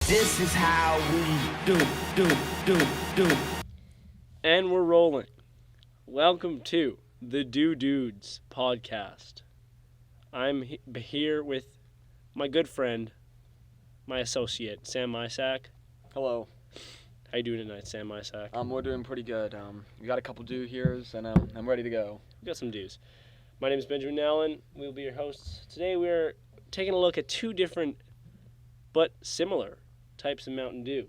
This is how we do. And we're rolling. Welcome to the Do Dudes podcast. I'm here with my good friend, my associate, Sam Mysak. Hello. How you doing tonight, Sam Mysak? We're doing pretty good. We got a couple do here's and I'm ready to go. We got some dues. My name is Benjamin Allen. We'll be your hosts. Today we're taking a look at two different but similar types of Mountain Dew.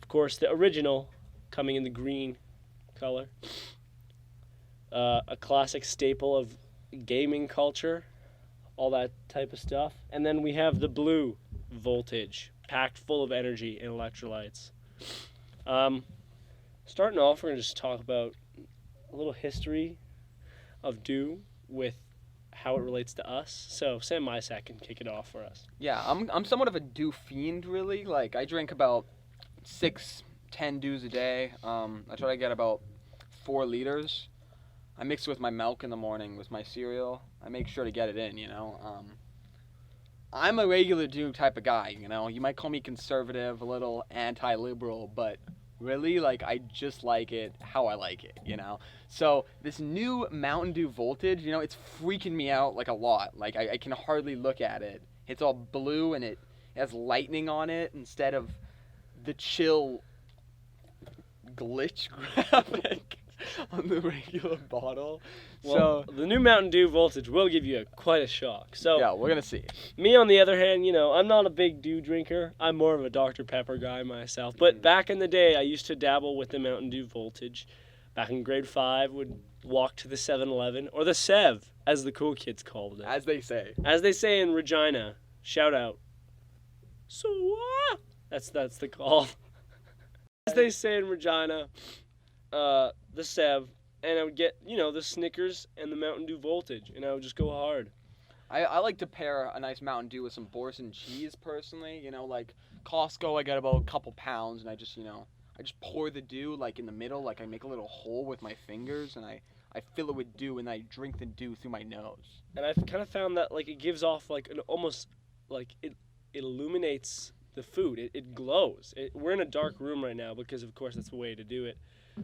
Of course, the original coming in the green color. A classic staple of gaming culture, all that type of stuff. And then we have the blue Voltage, packed full of energy and electrolytes. Starting off, we're going to just talk about a little history of Dew with how it relates to us. So Sam Mysak can kick it off for us. Yeah, I'm somewhat of a dew fiend, really. Like, I drink about 6-10 dews a day. I try to get about 4 liters. I mix it with my milk in the morning with my cereal. I make sure to get it in, you know. I'm a regular dew type of guy, you know. You might call me conservative, a little anti-liberal, but really, like, I just like it how I like it, you know. So this new Mountain Dew Voltage, you know, it's freaking me out like a lot. Like, I can hardly look at it. It's all blue and it has lightning on it instead of the chill glitch graphic on the regular bottle. Well, So the new Mountain Dew Voltage will give you quite a shock. So yeah, we're gonna see. me, on the other hand, you know, I'm not a big Dew drinker. I'm more of a Dr. Pepper guy myself. But back in the day, I used to dabble with the Mountain Dew Voltage. Back in grade 5, would walk to the 7-Eleven, or the Sev, as the cool kids called it. As they say. As they say in Regina, shout out. So what? That's the call. As they say in Regina, the Sev, and I would get, you know, the Snickers and the Mountain Dew Voltage, and I would just go hard. I like to pair a nice Mountain Dew with some Boursin cheese, personally. You know, like Costco, I get about a couple pounds, and I just pour the dew, like, in the middle. Like, I make a little hole with my fingers, and I fill it with dew, and I drink the dew through my nose. And I've kind of found that, like, it gives off, like, an almost, like, it illuminates the food. It glows. We're in a dark room right now because, of course, that's the way to do it.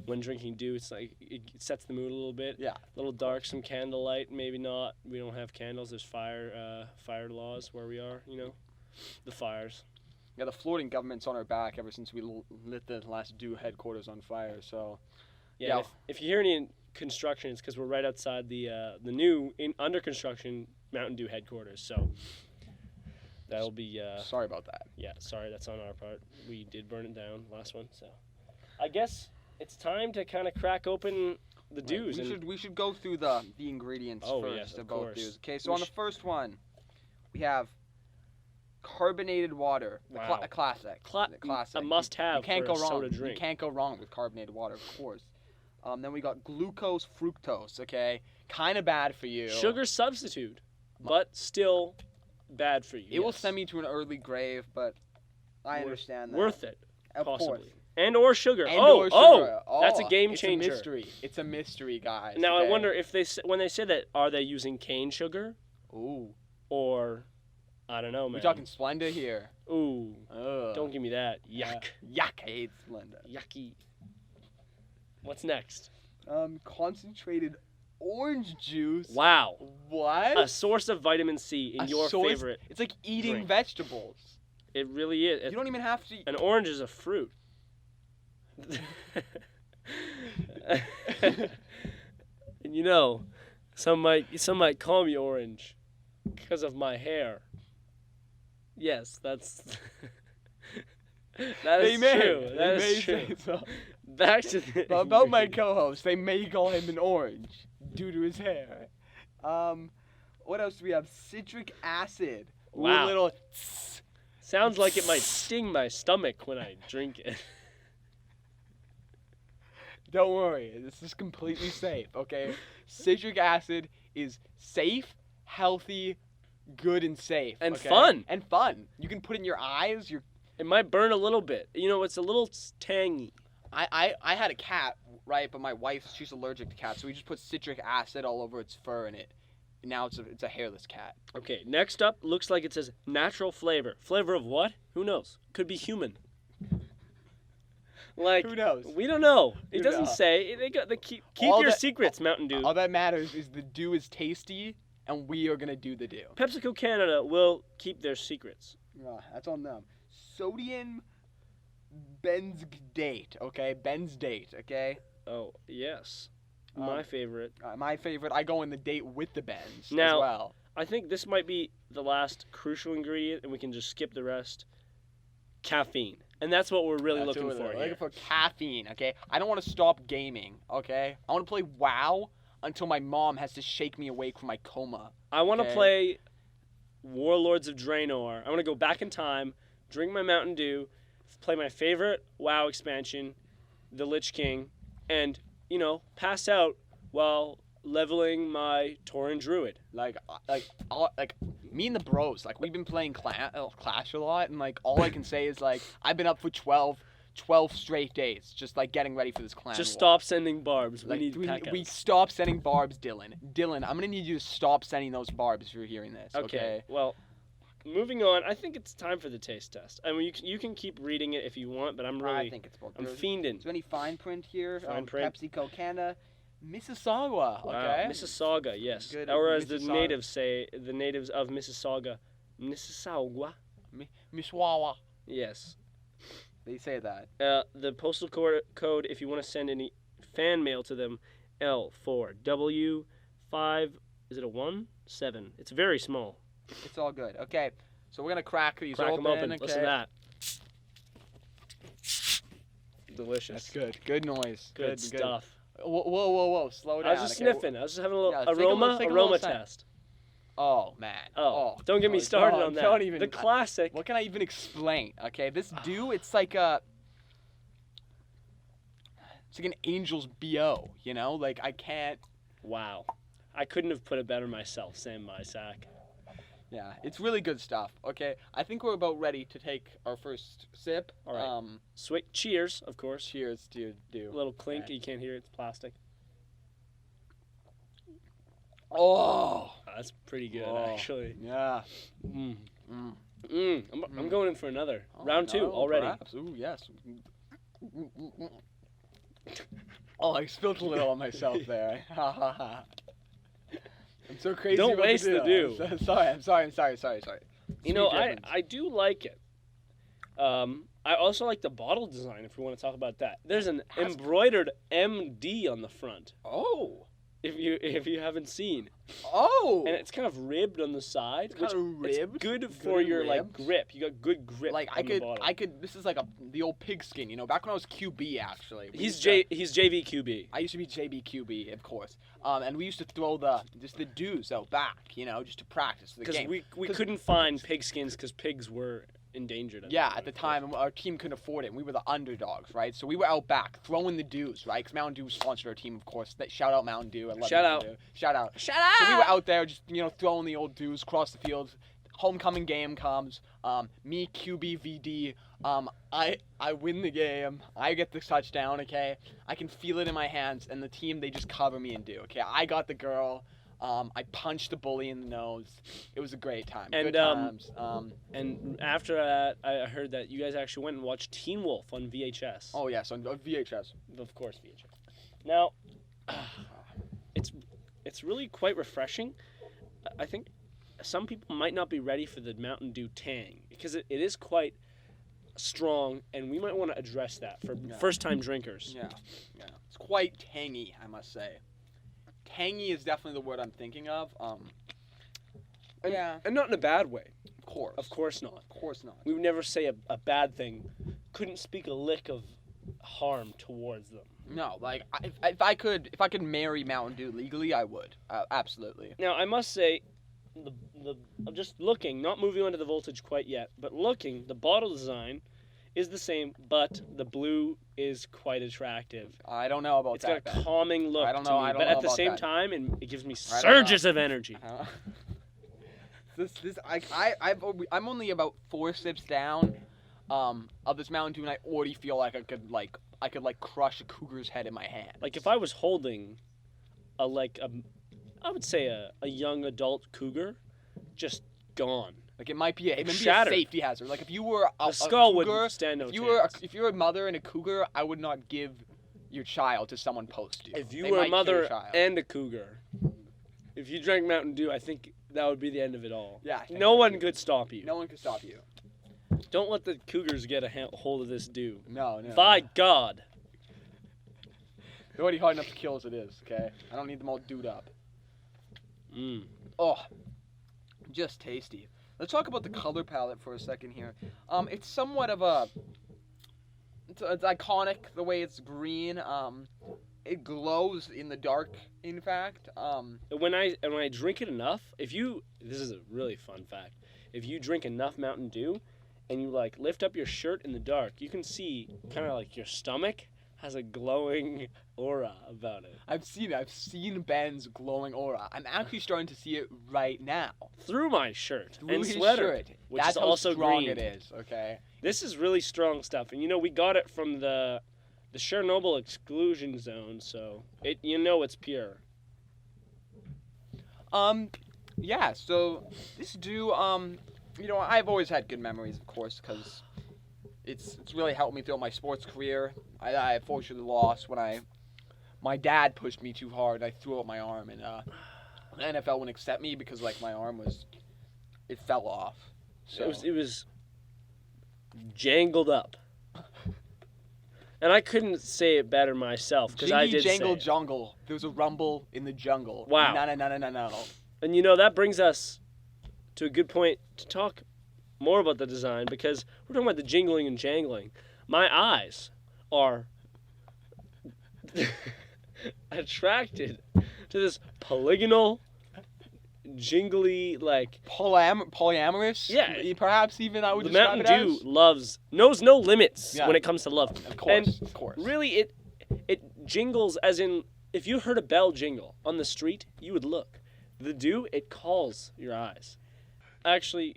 When drinking dew, it's like, it sets the mood a little bit. Yeah. A little dark, some candlelight, maybe not. We don't have candles. There's fire laws where we are, you know, the fires. Yeah, the Floridan government's on our back ever since we lit the last Dew headquarters on fire, so... Yeah, and if you hear any construction, it's because we're right outside the new, under construction Mountain Dew headquarters, so that'll be... sorry about that. Yeah, sorry, that's on our part. We did burn it down, last one, so... I guess it's time to kind of crack open the dews. Right. We should go through the ingredients first yes, of both course. dews. Okay, so on the first one, we have carbonated water, Wow. a classic. The classic. A must-have You can't for go a wrong. soda drink. You can't go wrong with carbonated water, of course. Then we got glucose fructose, okay? Kind of bad for you. Sugar substitute, but still bad for you. It will send me to an early grave, but I understand that. Worth it, Of possibly. course. And or sugar. Or sugar. That's a game It's changer. a mystery. It's a mystery, guys. Now, okay? I wonder if when they say that, are they using cane sugar? Ooh. Or, I don't know, man. We're talking Splenda here. Ooh, Ugh. don't give me that. Yuck. Yuck. I hate Splenda. Yucky. What's next? Concentrated orange juice. Wow. What? A source of vitamin C in your favorite. It's like eating drink. vegetables. It really is. You don't even have to. An orange is a fruit. And you know, some might call me orange because of my hair. Yes, that's that is true. That is true. So. Back to the But about my co-host, they may call him an orange due to his hair. What else do we have? Citric acid. Ooh, Wow. a little. Sounds like it might sting my stomach when I drink it. Don't worry, this is completely safe, okay? Citric acid is safe, healthy, good, and safe. And okay? fun. And fun. You can put it in your eyes. It might burn a little bit. You know, it's a little tangy. I had a cat, right? But my wife, she's allergic to cats, so we just put citric acid all over its fur, and now it's a hairless cat. Okay, next up looks like it says natural flavor. Flavor of what? Who knows? Could be human. Like, Who knows? we don't know. It Who doesn't knows? say. They got the keep All your that- secrets, Mountain Dew. All that matters is the dew is tasty, and we are gonna do the dew. PepsiCo Canada will keep their secrets. That's on them. Sodium benzidate, okay? Benzidate, okay? Oh, yes. Um, My favorite. My favorite, I go in the date with the benz as Now- well. I think this might be the last crucial ingredient, and we can just skip the rest. Caffeine. And that's what we're really That's looking what for we're here. looking for caffeine, okay? I don't want to stop gaming, okay? I want to play WoW until my mom has to shake me awake from my coma. I want to Okay. play Warlords of Draenor. I want to go back in time, drink my Mountain Dew, play my favorite WoW expansion, the Lich King, and, pass out while leveling my Tauren Druid. Like me and the bros, like we've been playing Clash a lot, and like all I can say is like I've been up for 12 straight days, just like getting ready for this clan. Just war. stop sending barbs. We Like need we packouts. stop sending barbs, Dylan. Dylan, I'm gonna need you to stop sending those barbs if you're hearing this. Okay. Well, moving on. I think it's time for the taste test. I mean, you can keep reading it if you want, but I'm I really think it's both. I'm Is fiending. there any fine print here? Fine print. PepsiCo Canada, Mississauga. Wow. Okay. Mississauga, yes. Good, Or as Mississauga. the natives say, the natives of Mississauga, Mississauga. Mishwawa. Yes. They say that. The postal code, if you want to send any fan mail to them, L4W5. Is it a 1? 7. It's very small. It's all good. Okay. So we're gonna crack these Crack open. them open. Okay. Listen to that. Delicious. That's good. Good noise. Good stuff. Whoa. Slow down. I was just okay? sniffing. I was just having a little Yeah, take a little- take a little aroma scent. test. Oh man. Oh, don't get me started on that. Don't even. The classic. What can I even explain? Okay, this dew, it's like a. It's like an angel's bo. You know, like I can't. Wow. I couldn't have put it better myself, Sam Mysak. Yeah, it's really good stuff. Okay, I think we're about ready to take our first sip. All right. Sweet. Cheers, of course. Cheers to A dew. little clink. Okay. You can't hear it. It's plastic. Oh. That's pretty good, Oh. actually. Yeah. Mm. Mm. I'm going in for another. Oh, Round 2 no, already. Perhaps. Ooh, yes. Oh, I spilled a little on myself there. Ha ha ha. I'm so crazy. Don't about waste the dew. I'm sorry. You know, Sweet I Germans. do like it. I also like the bottle design, if we want to talk about that. There's an Has- embroidered MD on the front, Oh. if you haven't seen. Oh. And it's kind of ribbed on the side, It's which kinda ribbed? it's good Good for and your like ribbed? grip. You got good grip like on the bottle. I could. This is like the old pigskin. You know, back when I was QB actually. we He's used to- he's JVQB. I used to be JBQB, of course. And we used to throw just the dews out back, you know, just to practice the Because game. we 'Cause- couldn't find pigskins because pigs were endangered. Yeah, at the time, our team couldn't afford it, and we were the underdogs, right? So we were out back throwing the dews, right? Because Mountain Dew sponsored our team, of course. Shout out Mountain Dew. I love Shout Mountain Dew. Shout out. Shut up! So we were out there just, throwing the old dews across the field. Homecoming game comes. Me, QB, VD. I win the game. I get the touchdown, okay? I can feel it in my hands, and the team, they just cover me in dew, okay? I got the girl. I punched the bully in the nose. It was a great time. And, Good times. And after that, I heard that you guys actually went and watched Teen Wolf on VHS. Oh, yes, on VHS. Of course, VHS. Now, it's really quite refreshing. I think some people might not be ready for the Mountain Dew Tang because it is quite strong, and we might want to address that for Yeah. first-time drinkers. Yeah. It's quite tangy, I must say. Tangy is definitely the word I'm thinking of. And, Yeah. and not in a bad way. Of course. Of course not. Of course not. We would never say a bad thing. Couldn't speak a lick of harm towards them. No, like if I could marry Mountain Dew legally, I would. Absolutely. Now, I must say, I'm just looking, not moving on to the voltage quite yet, but looking, the bottle design is the same, but the blue is quite attractive. I don't know about It's got that. a calming look I don't to know- me, I don't but know at the about same that. time, it gives me I don't know. surges of energy. I'm only about 4 sips down of this Mountain Dew, and I already feel like I could crush a cougar's head in my hand. Like if I was holding a I would say a young adult cougar, just gone. Like it might be a Shattered. safety hazard. Like if you were a skull cougar, wouldn't stand no chance. if you're a mother and a cougar, I would not give your child to someone post you. If you They were a might kill your mother child. and a cougar, if you drank Mountain Dew, I think that would be the end of it all. Yeah, I think No so, one too. could stop you. No one can stop you. Don't let the cougars get a hold of this Dew. No. By God. They're already hard enough to kill as it is. Okay, I don't need them all dude up. Mm. Oh, just tasty. Let's talk about the color palette for a second here. It's somewhat of a. It's iconic the way it's green. It glows in the dark. In fact, When I drink it enough, this is a really fun fact. If you drink enough Mountain Dew, and you like lift up your shirt in the dark, you can see kind of like your stomach has a glowing aura about it. I've seen it. I've seen Ben's glowing aura. I'm actually starting to see it right now. Through my shirt Through and his sweater, shirt. which That's is how also strong green. it is. Okay. This is really strong stuff, and we got it from the Chernobyl exclusion zone, so it's pure. Yeah. So this Dew, I've always had good memories, of course, because it's really helped me throughout my sports career. I fortunately lost when my dad pushed me too hard. I threw out my arm, and the NFL wouldn't accept me because my arm it fell off. So It was jangled up, and I couldn't say it better myself because I Jingy did jangle say it. jungle. There was a rumble in the jungle. Wow. No. And that brings us to a good point to talk more about the design, because we're talking about the jingling and jangling. My eyes are attracted to this polygonal, jingly, Polyamorous. Yeah. Perhaps even I would the describe Mountain it Dew as. knows no limits Yeah. when it comes to love. Of course. And of course. really, it jingles as in, if you heard a bell jingle on the street, you would look. The Dew, it calls your eyes. Actually,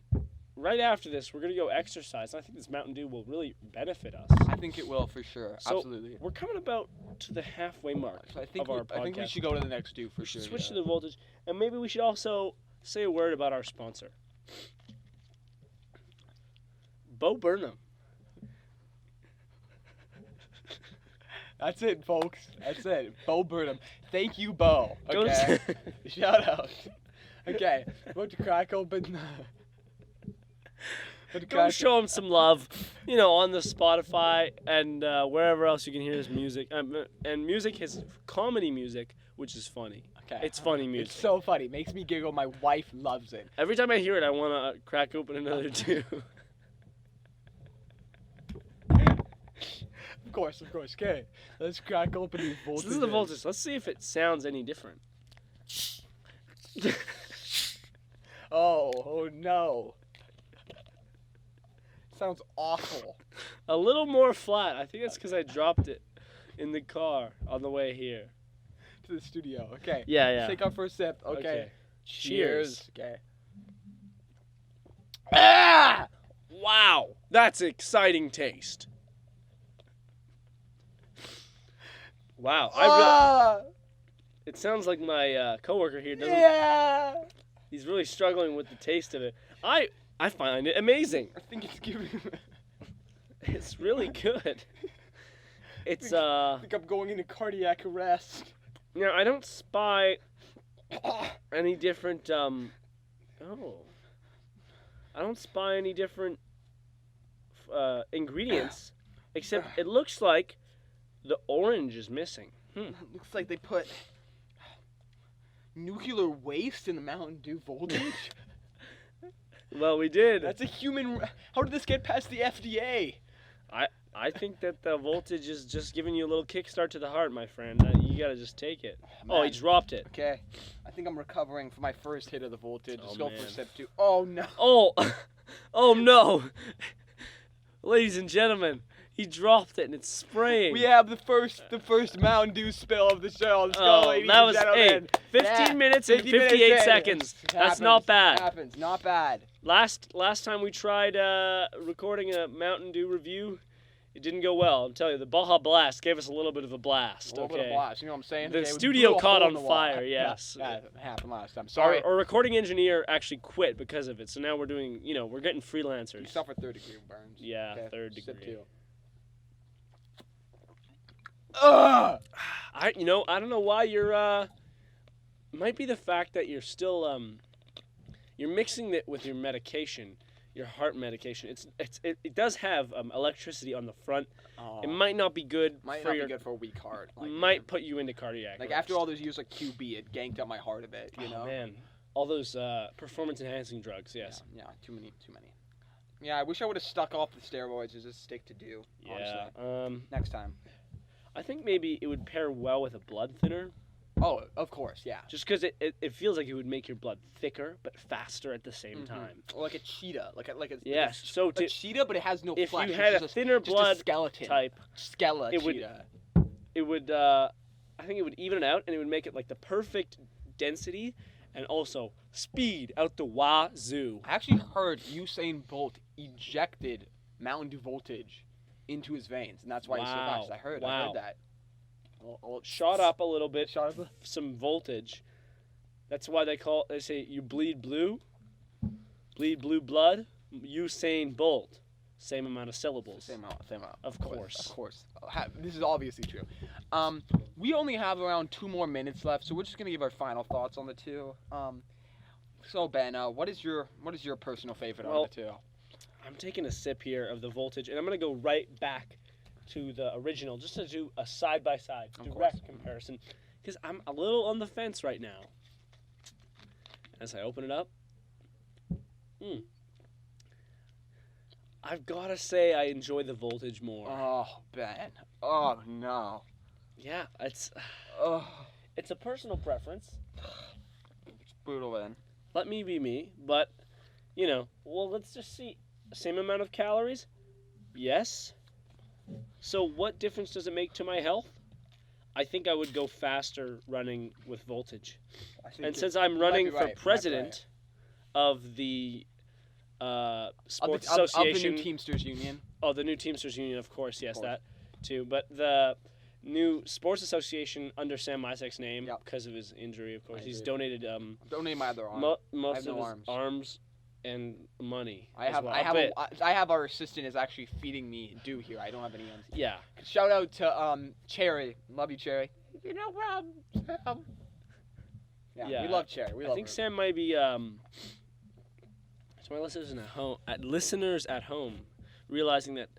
right after this, we're going to go exercise. And I think this Mountain Dew will really benefit us. I think it will for sure. So, Absolutely. We're coming about to the halfway mark So I think of our podcast. I think we should go to the next Dew for We should sure. switch yeah. to the voltage. And maybe we should also say a word about our sponsor. Bo Burnham. That's it, folks. That's it. Bo Burnham. Thank you, Bo. Don't Okay. Shout out. Okay. About to crack open. Go show him some love, on the Spotify and wherever else you can hear his music. And music, his comedy music, which is funny. Okay. It's funny music. It's so funny. Makes me giggle. My wife loves it. Every time I hear it, I want to crack open another Dew. Of course. Okay. Let's crack open these So voltages. this is the voltage. Let's see if it sounds any different. Oh no. Sounds awful. A little more flat. I think that's because I dropped it in the car on the way here. To the studio. Okay. Yeah. Let's take our first sip. Okay. Cheers. Okay. Ah! Wow, that's exciting taste. Wow, it sounds like my coworker here doesn't. Yeah. He's really struggling with the taste of it. I find it amazing. I think it's giving. It's really good. It's I think I'm going into cardiac arrest. I don't spy any different I don't spy any different ingredients, except it looks like the orange is missing. Looks like they put nuclear waste in the Mountain Dew voltage. Well, we did. That's a human. How did this get past the FDA? I think that the voltage is just giving you a little kickstart to the heart, my friend. You gotta just take it. Oh, he Man. dropped it. Okay, I think I'm recovering from my first hit of the voltage. Let's Oh, go for man. sip two. Oh no. Oh, oh no, ladies and gentlemen, he dropped it and it's spraying. We have the first Mountain Dew spill of the show. Let's Oh, go, ladies that and was gentlemen. 15 minutes and 50 minutes 58 in. seconds. It That's not bad. Happens. Not bad. Last time we tried recording a Mountain Dew review, It didn't go well. I'm telling you, the Baja Blast gave us a little bit of a blast. A little bit of blast. You know what I'm saying? The Okay, we studio blew a caught hole on in the fire, wall. yes. Yeah, that happened last time. Sorry. Our recording engineer actually quit because of it. So now we're doing, we're getting You freelancers. suffered 3rd-degree burns. Yeah, Okay, 3rd sip degree. two. Ugh! I don't know why you're. Might be the fact that you're still you're mixing it with your medication, your heart medication. It does have electricity on the front. Oh, It might not be good might for not your. be good for a weak heart. Like, Might put you into cardiac. Like arrest. after all those years of QB, it ganked up my heart a bit. You know. Oh, man, all those performance enhancing drugs. Yes. Yeah, too many. Yeah, I wish I would have stuck off the steroids as a stick to do. Yeah. Honestly. Next time. I think maybe it would pair well with a blood thinner, Oh, of course, yeah. just because it feels like it would make your blood thicker but faster at the same Mhm. time. Or like a cheetah, like a Yes. So a cheetah, but it has no if flesh. you it's had a just thinner just blood a skeleton type, skeleton it would- cheetah. it would I think it would even it out and it would make it like the perfect density and also speed out the wazoo. I actually heard Usain Bolt ejected Mountain Dew voltage into his veins, and that's why he's so Wow. fast. I heard Wow. that. Shot up a little bit, Shot up. some voltage. That's why they say you bleed blue blood, Usain Bolt. Same amount of syllables. Same amount. Of course. Of course. This is obviously true. We only have around 2 more minutes left, so we're just gonna give our final thoughts on the two. So Ben, what is your personal favorite Well, on the two? I'm taking a sip here of the voltage, and I'm gonna go right back to the original, just to do a side-by-side, Of direct course. comparison, because I'm a little on the fence right now. As I open it up, I've gotta say I enjoy the voltage more. Oh, Ben. Oh no. Yeah, it's Oh, a personal preference. it's brutal, Ben. Let me be me, but well, let's just see. Same amount of calories? Yes. So what difference does it make to my health? I think I would go faster running with voltage. And since I'm running for president of the sports of the association, new Teamsters Union. the new Teamsters Union, of course, yes, Of course. that too. But the new sports association under Sam Mysek's name, Yep. because of his injury, of course, I he's agree. donated Donate my other arm. most have of no his arms and money. I as have well. I have But, I have our assistant is actually feeding me due here. I don't have any ends. yeah. Shout out to Cherry. Love you, Cherry. You know Sam. Yeah, Yeah, we love Cherry. We I love think her. Sam might be to my listeners at home, realizing that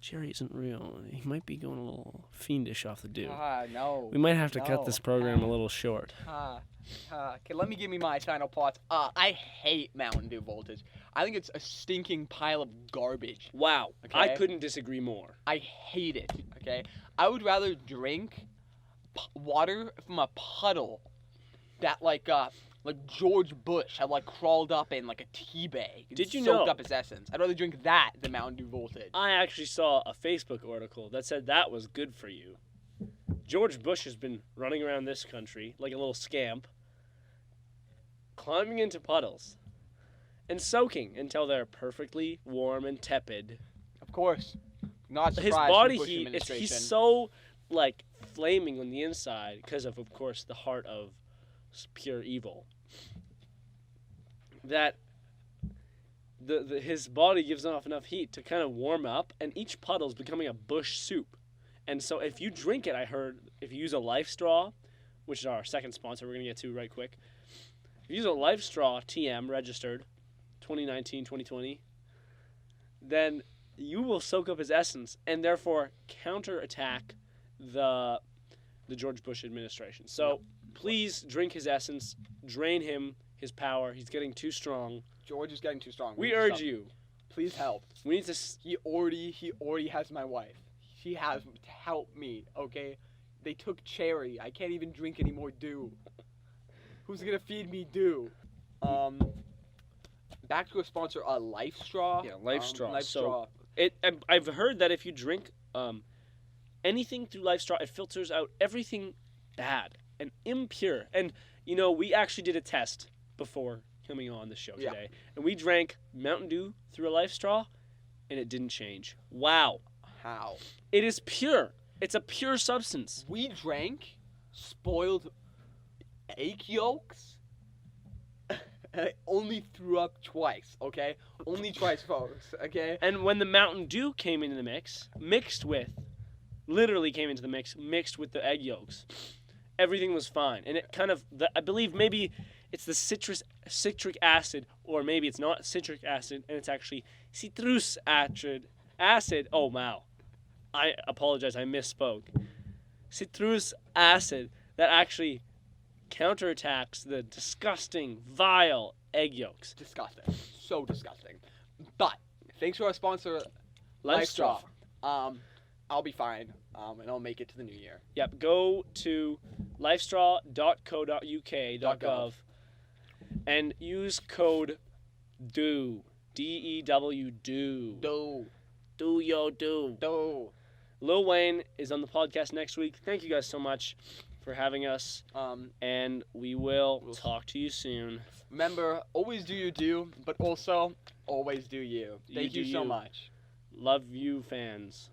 Jerry isn't real. He might be going a little fiendish off the dew. No. We might have to cut No. this program a little short. Okay, let me give me my final thoughts. I hate Mountain Dew voltage. I think it's a stinking pile of garbage. Wow, I Okay. couldn't disagree more. I hate it. Okay, I would rather drink water from a puddle that like George Bush had crawled up in like a tea bag. And Did you soaked know- up its essence? I'd rather drink that than Mountain Dew voltage. I actually saw a Facebook article that said that was good for you. George Bush has been running around this country like a little scamp, climbing into puddles and soaking until they're perfectly warm and tepid. Of course, not surprised. His from body Bush heat, he's administration. so flaming on the inside because of course, the heart of pure evil. That his body gives off enough heat to kind of warm up, and each puddle's becoming a bush soup. And so if you drink it, I heard, if you use a Life Straw, which is our second sponsor we're going to get to right quick. If you use a Life Straw, TM, registered, 2019, 2020, then you will soak up his essence and therefore counterattack the George Bush administration. So please drink his essence, drain him, his power. He's getting too strong. George is getting too strong. We need to urge stop. you. Please help. We need to. He already has my wife. She has to help me, okay? They took Cherry. I can't even drink any more Dew. Who's gonna feed me Dew? Back to a sponsor, Life Straw. Yeah, Life Straw. Life So- Straw. I've heard that if you drink anything through Life Straw, it filters out everything bad and impure. And we actually did a test before coming on the show Yeah. today, and we drank Mountain Dew through a Life Straw, and it didn't change. Wow. How? It is pure. It's a pure substance. We drank spoiled egg yolks. And I only threw up twice, okay? Only twice, folks, okay? And when the Mountain Dew came into the mix, literally came into the mixed with the egg yolks, everything was fine. And it kind of, I believe maybe it's the citric acid, or maybe it's not citric acid, and it's actually citrus acid. Oh, wow. I apologize, I misspoke. Citrus acid that actually counterattacks the disgusting, vile egg yolks. Disgusting. So disgusting. But, thanks to our sponsor, LifeStraw. I'll be fine, and I'll make it to the new year. Yep, go to lifestraw.co.uk.gov and use code DEW, D-E-W, DEW. Do yo do. Do. Lil Wayne is on the podcast next week. Thank you guys so much for having us, and we will talk to you soon. Remember, always do your do, but also always do you. Thank you so you. much. Love you, fans.